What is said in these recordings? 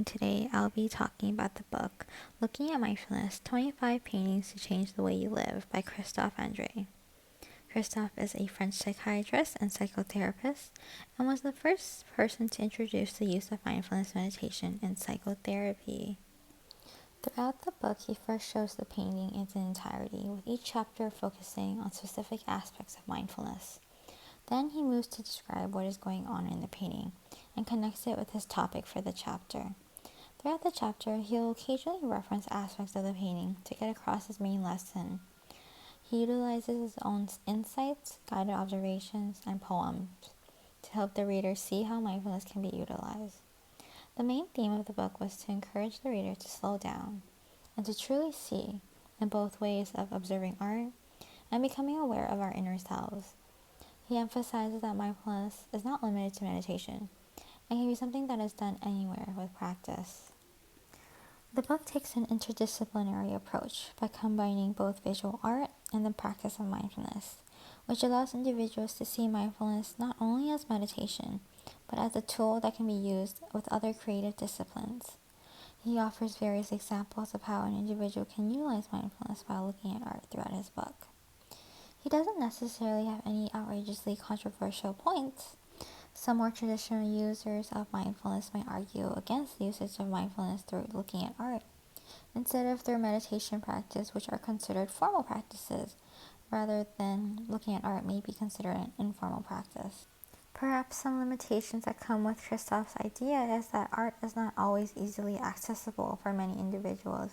and today I'll be talking about the book Looking at Mindfulness 25 Paintings to Change the Way You Live by Christophe Andre. Christophe is a French psychiatrist and psychotherapist and was the first person to introduce the use of mindfulness meditation in psychotherapy. Throughout the book, he first shows the painting in its entirety, with each chapter focusing on specific aspects of mindfulness. Then he moves to describe what is going on in the painting and connects it with his topic for the chapter. Throughout the chapter, he'll occasionally reference aspects of the painting to get across his main lesson. He utilizes his own insights, guided observations, and poems to help the reader see how mindfulness can be utilized. The main theme of the book was to encourage the reader to slow down and to truly see in both ways of observing art and becoming aware of our inner selves. He emphasizes that mindfulness is not limited to meditation and can be something that is done anywhere with practice. The book takes an interdisciplinary approach by combining both visual art and the practice of mindfulness, which allows individuals to see mindfulness not only as meditation, but as a tool that can be used with other creative disciplines. He offers various examples of how an individual can utilize mindfulness while looking at art throughout his book. He doesn't necessarily have any outrageously controversial points. Some more traditional users of mindfulness might argue against the usage of mindfulness through looking at art, instead of through meditation practice, which are considered formal practices, rather than looking at art may be considered an informal practice. Perhaps some limitations that come with Christophe's idea is that art is not always easily accessible for many individuals.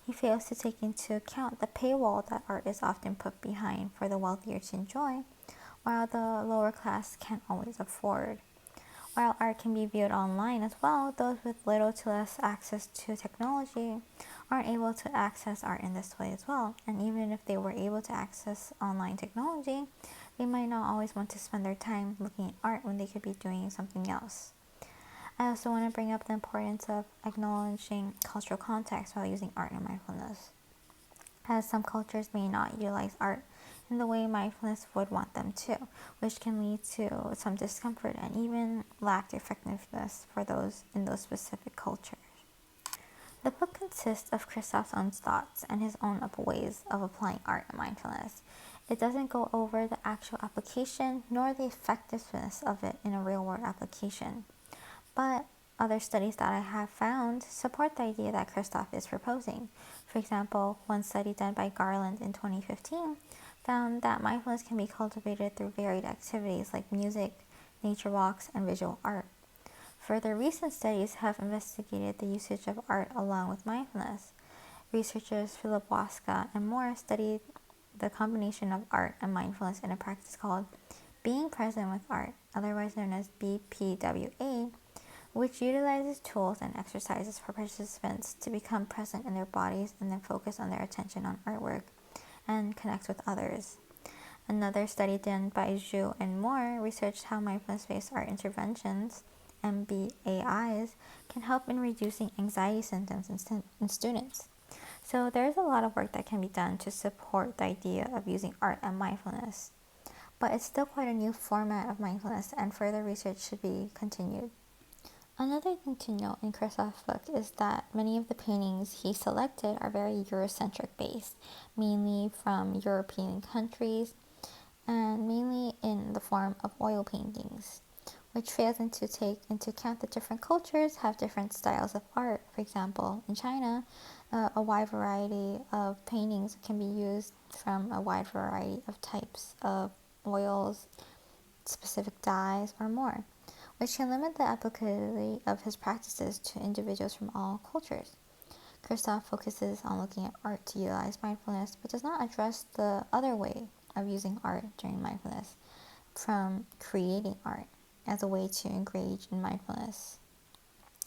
He fails to take into account the paywall that art is often put behind for the wealthier to enjoy, while the lower class can't always afford. While art can be viewed online as well, those with little to less access to technology aren't able to access art in this way as well. And even if they were able to access online technology, they might not always want to spend their time looking at art when they could be doing something else. I also want to bring up the importance of acknowledging cultural context while using art and mindfulness, as some cultures may not utilize art in the way mindfulness would want them to, which can lead to some discomfort and even lack effectiveness for those in those specific cultures. The book consists of Christophe's own thoughts and his own ways of applying art and mindfulness. It doesn't go over the actual application nor the effectiveness of it in a real-world application. But other studies that I have found support the idea that Christophe is proposing. For example, one study done by Garland in 2015 found that mindfulness can be cultivated through varied activities like music, nature walks, and visual art. Further recent studies have investigated the usage of art along with mindfulness. Researchers Philip Waska and more studied the combination of art and mindfulness in a practice called Being Present with Art, otherwise known as BPWA, which utilizes tools and exercises for participants to become present in their bodies and then focus on their attention on artwork and connect with others. Another study done by Zhu and Moore researched how mindfulness-based art interventions, MBAIs, can help in reducing anxiety symptoms in students. So there's a lot of work that can be done to support the idea of using art and mindfulness. But it's still quite a new format of mindfulness, and further research should be continued. Another thing to note in Christophe's book is that many of the paintings he selected are very Eurocentric based, mainly from European countries, and mainly in the form of oil paintings, which fails to take into account that different cultures have different styles of art. For example, in China, a wide variety of paintings can be used from a wide variety of types of oils, specific dyes, or more, which can limit the applicability of his practices to individuals from all cultures. Christophe focuses on looking at art to utilize mindfulness, but does not address the other way of using art during mindfulness, from creating art as a way to engage in mindfulness.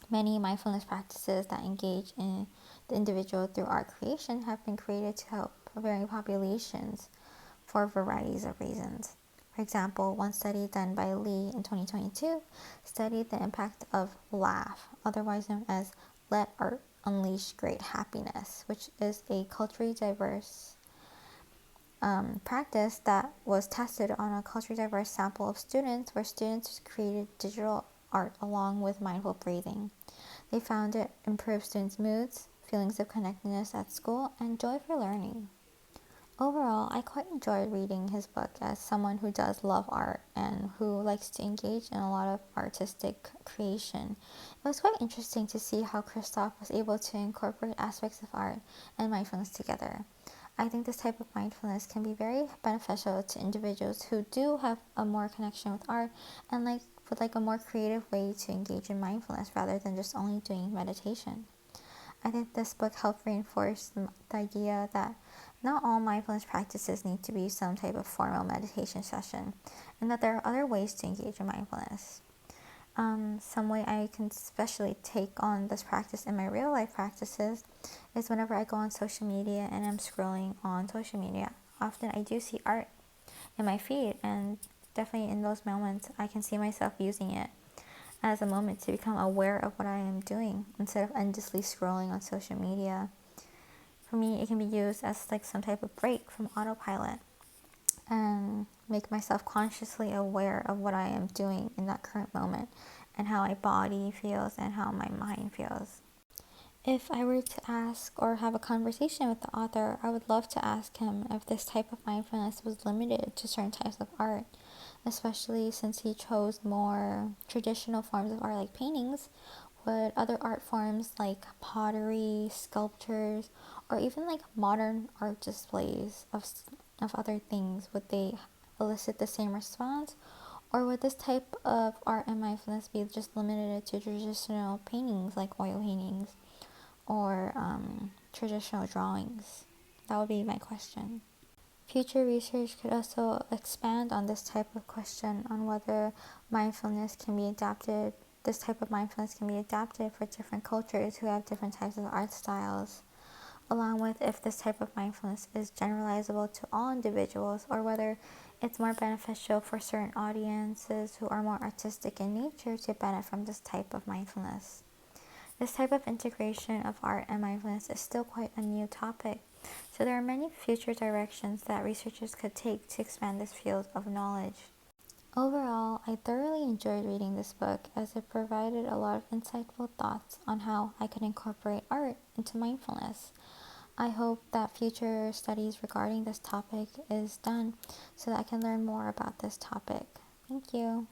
Many mindfulness practices that engage in the individual through art creation have been created to help varying populations for varieties of reasons. For example, one study done by Lee in 2022 studied the impact of laugh, otherwise known as Let Art Unleash Great Happiness, which is a culturally diverse practice that was tested on a culturally diverse sample of students, where students created digital art along with mindful breathing. They found it improved students' moods, feelings of connectedness at school, and joy for learning. Overall, I quite enjoyed reading his book as someone who does love art and who likes to engage in a lot of artistic creation. It was quite interesting to see how Christophe was able to incorporate aspects of art and mindfulness together. I think this type of mindfulness can be very beneficial to individuals who do have a more connection with art and would like a more creative way to engage in mindfulness rather than just only doing meditation. I think this book helped reinforce the idea that not all mindfulness practices need to be some type of formal meditation session, and that there are other ways to engage in mindfulness. Some way I can especially take on this practice in my real life practices is whenever I go on social media and I'm scrolling on social media. Often I do see art in my feed, and definitely in those moments I can see myself using it as a moment to become aware of what I am doing instead of endlessly scrolling on social media. For me, it can be used as like some type of break from autopilot and make myself consciously aware of what I am doing in that current moment and how my body feels and how my mind feels. If I were to ask or have a conversation with the author, I would love to ask him if this type of mindfulness was limited to certain types of art, especially since he chose more traditional forms of art like paintings. Would other art forms like pottery, sculptures, or even like modern art displays of other things, would they elicit the same response? Or would this type of art and mindfulness be just limited to traditional paintings like oil paintings or traditional drawings? That would be my question. Future research could also expand on this type of question on whether mindfulness can be adapted. This type of mindfulness can be adapted for different cultures who have different types of art styles, along with if this type of mindfulness is generalizable to all individuals or whether it's more beneficial for certain audiences who are more artistic in nature to benefit from this type of mindfulness. This type of integration of art and mindfulness is still quite a new topic, so there are many future directions that researchers could take to expand this field of knowledge. Overall, I thoroughly enjoyed reading this book as it provided a lot of insightful thoughts on how I could incorporate art into mindfulness. I hope that future studies regarding this topic is done so that I can learn more about this topic. Thank you.